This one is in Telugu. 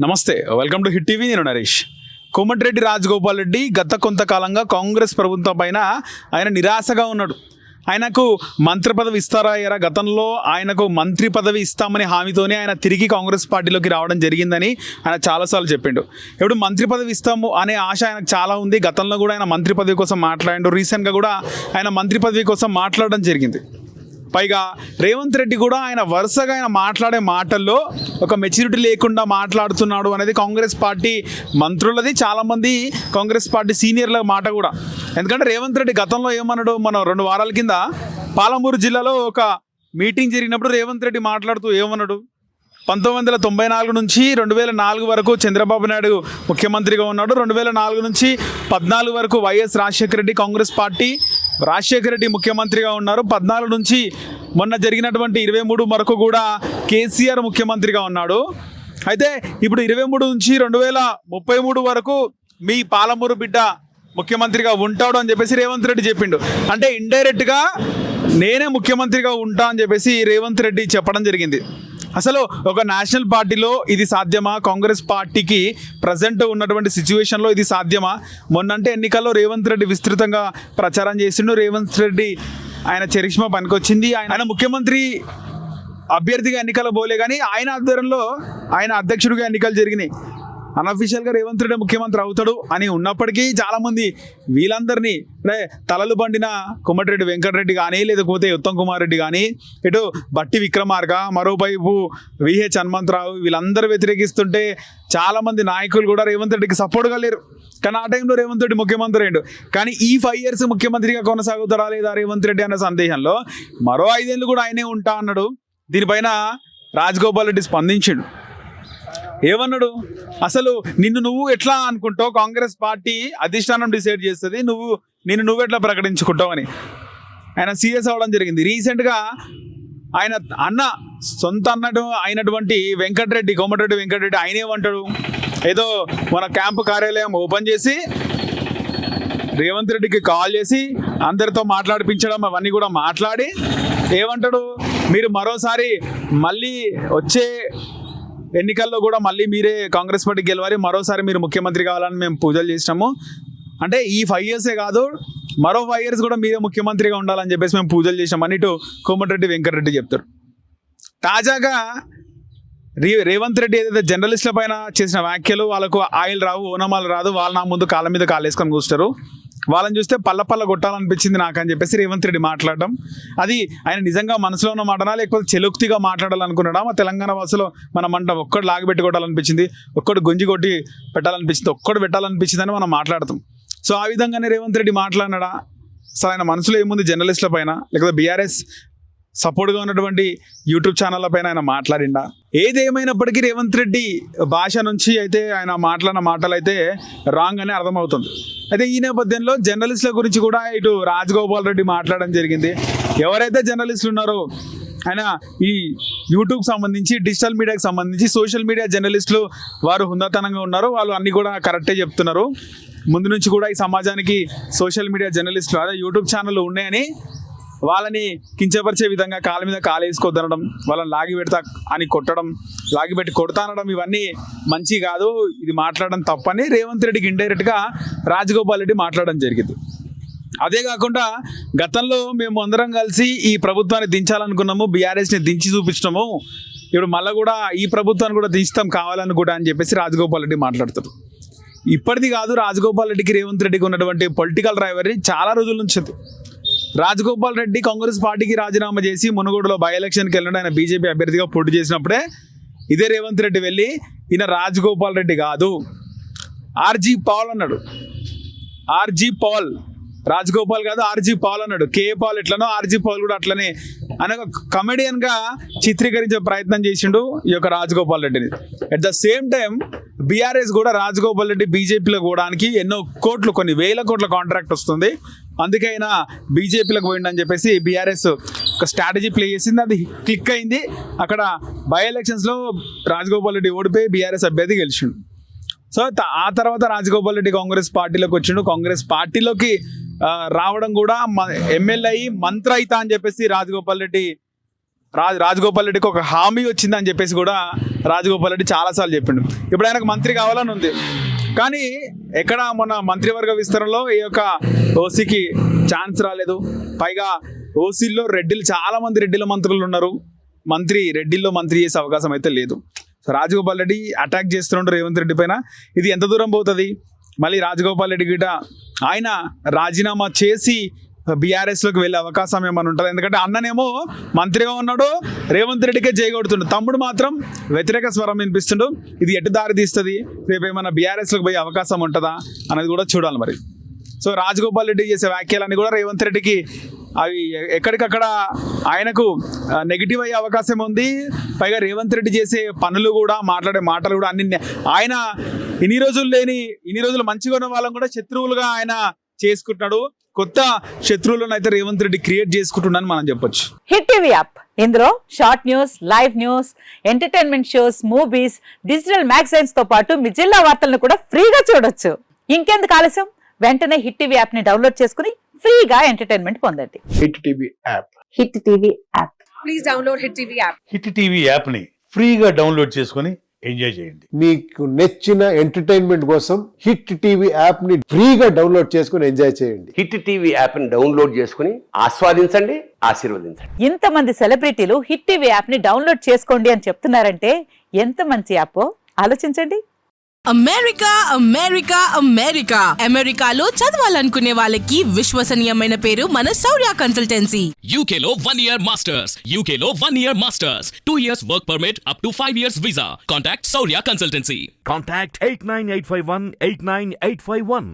నమస్తే, వెల్కమ్ టు హిట్ టీవీ. నేను నరేష్. కోమటిరెడ్డి రాజగోపాల్ రెడ్డి గత కొంతకాలంగా కాంగ్రెస్ ప్రభుత్వం పైన ఆయన నిరాశగా ఉన్నాడు. ఆయనకు మంత్రి పదవి ఇస్తారా ఎరా? గతంలో ఆయనకు మంత్రి పదవి ఇస్తామని హామీతోనే ఆయన తిరిగి కాంగ్రెస్ పార్టీలోకి రావడం జరిగిందని ఆయన చాలాసార్లు చెప్పిండు. ఇప్పుడు మంత్రి పదవి ఇస్తాము అనే ఆశ ఆయనకు చాలా ఉంది. గతంలో కూడా ఆయన మంత్రి పదవి కోసం మాట్లాడిండు. రీసెంట్గా కూడా ఆయన మంత్రి పదవి కోసం మాట్లాడడం జరిగింది. పైగా రేవంత్ రెడ్డి కూడా ఆయన వరుసగా ఆయన మాట్లాడే మాటల్లో ఒక మెచ్యూరిటీ లేకుండా మాట్లాడుతున్నాడు అనేది కాంగ్రెస్ పార్టీ మంత్రులది, చాలామంది కాంగ్రెస్ పార్టీ సీనియర్ల మాట కూడా. ఎందుకంటే రేవంత్ రెడ్డి గతంలో ఏమన్నాడు, మనం 2 వారాల కింద పాలమూరు జిల్లాలో ఒక మీటింగ్ జరిగినప్పుడు రేవంత్ రెడ్డి మాట్లాడుతూ ఏమన్నాడు, 1994 నుంచి 2004 వరకు చంద్రబాబు నాయుడు ముఖ్యమంత్రిగా ఉన్నాడు. 2004 నుంచి 14 వరకు వైఎస్ రాజశేఖర రెడ్డి కాంగ్రెస్ పార్టీ రాజశేఖర రెడ్డి ముఖ్యమంత్రిగా ఉన్నారు. 14 నుంచి మొన్న జరిగినటువంటి 23 వరకు కూడా కేసీఆర్ ముఖ్యమంత్రిగా ఉన్నాడు. అయితే ఇప్పుడు 23 నుంచి 2033 వరకు మీ పాలమూరు బిడ్డ ముఖ్యమంత్రిగా ఉంటాడు అని చెప్పేసి రేవంత్ రెడ్డి చెప్పిండు. అంటే ఇండైరెక్ట్గా నేనే ముఖ్యమంత్రిగా ఉంటా అని చెప్పేసి రేవంత్ రెడ్డి చెప్పడం జరిగింది. అసలు ఒక నేషనల్ పార్టీలో ఇది సాధ్యమా? కాంగ్రెస్ పార్టీకి ప్రజెంట్ ఉన్నటువంటి సిచ్యువేషన్లో ఇది సాధ్యమా? మొన్నంటే ఎన్నికల్లో రేవంత్ రెడ్డి విస్తృతంగా ప్రచారం చేసిండు. రేవంత్ రెడ్డి ఆయన చరిష్మా పనికొచ్చింది. ఆయన ముఖ్యమంత్రి అభ్యర్థిగా ఎన్నికలు పోలే, కానీ ఆయన ఆధ్వర్యంలో ఆయన అధ్యక్షుడిగా ఎన్నికలు జరిగినాయి. అన్అఫీషియల్గా రేవంత్ రెడ్డి ముఖ్యమంత్రి అవుతాడు అని ఉన్నప్పటికీ చాలామంది వీళ్ళందరినీ అంటే తలలు బండిన కోమటిరెడ్డి వెంకటరెడ్డి కానీ, లేకపోతే ఉత్తమ్ కుమార్ రెడ్డి కానీ, ఇటు బట్టి విక్రమార్క, మరోవైపు విహెచ్ హనుమంతరావు, వీళ్ళందరూ వ్యతిరేకిస్తుంటే చాలామంది నాయకులు కూడా రేవంత్ రెడ్డికి సపోర్ట్గా లేరు. కానీ ఆ టైంలో రేవంత్ రెడ్డి ముఖ్యమంత్రి అయ్యాడు. కానీ ఈ 5 years ముఖ్యమంత్రిగా కొనసాగుతారా లేదా రేవంత్ రెడ్డి అనే సందేహంలో మరో 5 ఏళ్ళు కూడా ఆయనే ఉంటా అన్నాడు. దీనిపైన రాజగోపాల్ రెడ్డి స్పందించాడు. ఏమన్నాడు, అసలు నువ్వు ఎట్లా అనుకుంటావు? కాంగ్రెస్ పార్టీ అధిష్టానం డిసైడ్ చేస్తుంది, నువ్వు ఎట్లా ప్రకటించుకుంటావు అని ఆయన సీరియస్ అవ్వడం జరిగింది. రీసెంట్గా ఆయన సొంత అయినటువంటి వెంకటరెడ్డి, కోమటిరెడ్డి వెంకటరెడ్డి ఆయన ఏమంటాడు, ఏదో మన క్యాంపు కార్యాలయం ఓపెన్ చేసి రేవంత్ రెడ్డికి కాల్ చేసి అందరితో మాట్లాడిపించడం అవన్నీ కూడా మాట్లాడి ఏమంటాడు, మీరు మరోసారి మళ్ళీ వచ్చే ఎన్నికల్లో కూడా మళ్ళీ మీరే కాంగ్రెస్ పార్టీ గెలవాలి, మరోసారి మీరు ముఖ్యమంత్రి కావాలని మేము పూజలు చేసినాము. అంటే ఈ 5 years కాదు, మరో 5 years కూడా మీరే ముఖ్యమంత్రిగా ఉండాలని చెప్పేసి మేము పూజలు చేసినామని ఇటు కోమటిరెడ్డి వెంకటరెడ్డి చెప్తారు. తాజాగా రేవంత్ రెడ్డి ఏదైతే జర్నలిస్టుల పైన చేసిన వ్యాఖ్యలు, వాళ్ళకు ఆయిల్ రావు, ఓనమాలు రాదు, వాళ్ళు నా ముందు కాళ్ళ మీద కాలేసుకొని కూర్చుంటారు, వాళ్ళని చూస్తే పల్ల కొట్టాలనిపించింది నాకు అని చెప్పేసి రేవంత్ రెడ్డి మాట్లాడడం, అది ఆయన నిజంగా మనసులో ఉన్న మాటనా లేకపోతే చెలుక్తిగా మాట్లాడాలనుకున్నాడా? మా తెలంగాణ భాషలో మనం అంటాం, ఒక్కడు లాగిపెట్టి కొట్టాలనిపించింది, ఒక్కడు గుంజి కొట్టి పెట్టాలనిపించింది, ఒక్కడు పెట్టాలనిపించింది అని మనం మాట్లాడతాం. సో ఆ విధంగానే రేవంత్ రెడ్డి మాట్లాడినాడా? అసలు ఆయన మనసులో ఏముంది జర్నలిస్టుల పైన, లేకపోతే బీఆర్ఎస్ సపోర్ట్గా ఉన్నటువంటి యూట్యూబ్ ఛానళ్ళ పైన ఆయన మాట్లాడిండా? ఏదేమైనప్పటికీ రేవంత్ రెడ్డి భాష నుంచి అయితే ఆయన మాట్లాడిన మాటలు అయితే రాంగ్ అని అర్థమవుతుంది. అయితే ఈ నేపథ్యంలో జర్నలిస్టుల గురించి కూడా ఇటు రాజగోపాల్ రెడ్డి మాట్లాడడం జరిగింది. ఎవరైతే జర్నలిస్టులు ఉన్నారో ఆయన ఈ యూట్యూబ్ సంబంధించి, డిజిటల్ మీడియాకి సంబంధించి, సోషల్ మీడియా జర్నలిస్టులు వారు హుందాతనంగా ఉన్నారు, వాళ్ళు అన్నీ కూడా కరెక్టే చెప్తున్నారు. ముందు నుంచి కూడా ఈ సమాజానికి సోషల్ మీడియా జర్నలిస్టులు అదే యూట్యూబ్ ఛానళ్ళు ఉన్నాయని వాళ్ళని కించపరిచే విధంగా కాళ్ళ మీద కాలేసుకోదనడం, వాళ్ళని లాగిపెడతా అని కొట్టడం, లాగిపెట్టి కొడతానడం, ఇవన్నీ మంచి కాదు, ఇది మాట్లాడడం తప్పని రేవంత్ రెడ్డికి ఇండైరెక్ట్గా రాజగోపాల్ రెడ్డి మాట్లాడడం జరిగింది. అదే కాకుండా గతంలో మేము అందరం కలిసి ఈ ప్రభుత్వాన్ని దించాలనుకున్నాము, బీఆర్ఎస్ని దించి చూపించినాము, ఇప్పుడు మళ్ళీ కూడా ఈ ప్రభుత్వాన్ని కూడా దించుతాం కావాలనుకుంటా అని చెప్పేసి రాజగోపాల్ రెడ్డి మాట్లాడుతారు. ఇప్పటిది కాదు, రాజగోపాల్ రెడ్డికి రేవంత్ రెడ్డికి ఉన్నటువంటి పొలిటికల్ రైవరీ చాలా రోజుల నుంచి. రాజగోపాల్ రెడ్డి కాంగ్రెస్ పార్టీకి రాజీనామా చేసి మునుగోడులో బై ఎలక్షన్కి వెళ్ళడం, ఆయన బీజేపీ అభ్యర్థిగా పోటీ చేసినప్పుడే ఇదే రేవంత్ రెడ్డి వెళ్ళి ఈయన రాజగోపాల్ రెడ్డి కాదు ఆర్జీ పాల్ అన్నాడు. ఆర్జీ పాల్, రాజగోపాల్ కాదు ఆర్జీ పాల్ అన్నాడు. కేఏ పాల్ ఎట్లనో ఆర్జీ పాల్ కూడా అట్లనే అని ఒక కమెడియన్గా చిత్రీకరించే ప్రయత్నం చేసిండు ఈ యొక్క రాజగోపాల్ రెడ్డిని. At the same time BRS కూడా రాజగోపాల్ రెడ్డి బీజేపీలో పోవడానికి ఎన్నో కోట్లు, కొన్ని వేల కోట్ల కాంట్రాక్ట్ వస్తుంది, అందుకైనా బీజేపీలోకి పోయిండని చెప్పేసి బీఆర్ఎస్ ఒక స్ట్రాటజీ ప్లే చేసింది. అది క్లిక్ అయింది. అక్కడ బై ఎలక్షన్స్లో రాజగోపాల్ రెడ్డి ఓడిపోయి బీఆర్ఎస్ అభ్యర్థి గెలిచిండు. సో ఆ తర్వాత రాజగోపాల్ రెడ్డి కాంగ్రెస్ పార్టీలోకి వచ్చిండు. కాంగ్రెస్ పార్టీలోకి రావడం కూడా ఎమ్మెల్యే అయ్యి మంత్రి అయితా అని చెప్పేసి రాజగోపాల్ రెడ్డి రాజగోపాల్ రెడ్డికి ఒక హామీ వచ్చిందని చెప్పేసి కూడా రాజగోపాల్ రెడ్డి చాలాసార్లు చెప్పిండు. ఇప్పుడు ఆయనకు మంత్రి కావాలని ఉంది, కానీ ఎక్కడ మన మంత్రివర్గ విస్తరణలో ఈ యొక్క ఓసీకి ఛాన్స్ రాలేదు. పైగా ఓసీల్లో రెడ్డిలు చాలామంది రెడ్డిల మంత్రులు ఉన్నారు, రెడ్డిల్లో మంత్రి చేసే అవకాశం అయితే లేదు. సో రాజగోపాల్ రెడ్డి అటాక్ చేస్తుంటారు రేవంత్ రెడ్డి పైన. ఇది ఎంత దూరం పోతుంది? మళ్ళీ రాజగోపాల్ రెడ్డి గిట ఆయన రాజీనామా చేసి బీఆర్ఎస్లోకి వెళ్ళే అవకాశం ఏమైనా ఉంటుంది? ఎందుకంటే అన్ననేమో మంత్రిగా ఉన్నాడు, రేవంత్ రెడ్డికే చేయగొడుతుండు, తమ్ముడు మాత్రం వ్యతిరేక స్వరం వినిపిస్తుండు. ఇది ఎటు దారి తీస్తుంది? రేపు ఏమైనా బీఆర్ఎస్లోకి పోయే అవకాశం ఉంటుందా అనేది కూడా చూడాలి మరి. సో రాజగోపాల్ రెడ్డి చేసే వ్యాఖ్యలన్నీ కూడా రేవంత్ రెడ్డికి అవి ఎక్కడికక్కడ ఆయనకు నెగిటివ్ అయ్యే అవకాశం ఉంది. పైగా రేవంత్ రెడ్డి చేసే పనులు కూడా, మాట్లాడే మాటలు కూడా అన్ని ఆయన ఇన్ని రోజులు మంచిగా ఉన్న వాళ్ళని కూడా శత్రువులుగా ఆయన చేసుకుంటున్నాడు. కొత్త శత్రువులను అయితే రేవంత్ రెడ్డి క్రియేట్ చేసుకుంటున్నాను మనం చెప్పొచ్చు. హిట్ టీవీ యాప్, ఇందులో short news, live news, entertainment shows, movies, digital magazines తో పాటు మీ జిల్లా వార్తలను కూడా ఫ్రీగా చూడొచ్చు. ఇంకెందుకు ఆలస్యం? వెంటనే హిట్ టీవీ యాప్ ని డౌన్లోడ్ చేసుకుని ఫ్రీగా ఎంటర్టైన్మెంట్ పొందండి. Hit TV app. Hit TV app. Please download hit TV app. Hit TV app ని ఫ్రీగా డౌన్లోడ్ చేసుకొని ఎంజాయ్ చేయండి. మీకు నచ్చిన ఎంటర్టైన్మెంట్ కోసం హిట్ టీవీ యాప్ ని ఫ్రీగా డౌన్లోడ్ చేసుకొని ఎంజాయ్ చేయండి. హిట్ టీవీ యాప్ ని డౌన్లోడ్ చేసుకుని ఆస్వాదించండి, ఆశీర్వదించండి. ఇంతమంది సెలబ్రిటీలు హిట్ టీవీ యాప్ ని డౌన్లోడ్ చేసుకోండి అని చెప్తున్నారంటే ఎంత మంచి యాప్ ఆలోచించండి. అమెరికా అమెరికా అమెరికా అమెరికాలో చదవాలనుకునే వాళ్ళకి విశ్వసనీయమైన పేరు మన శౌర్య కన్సల్టెన్సీ. UK లో 1 year masters, UK లో 1 year masters, 2 years work permit up to 5 years visa. Contact Saurya Consultancy. Contact 89851 89851.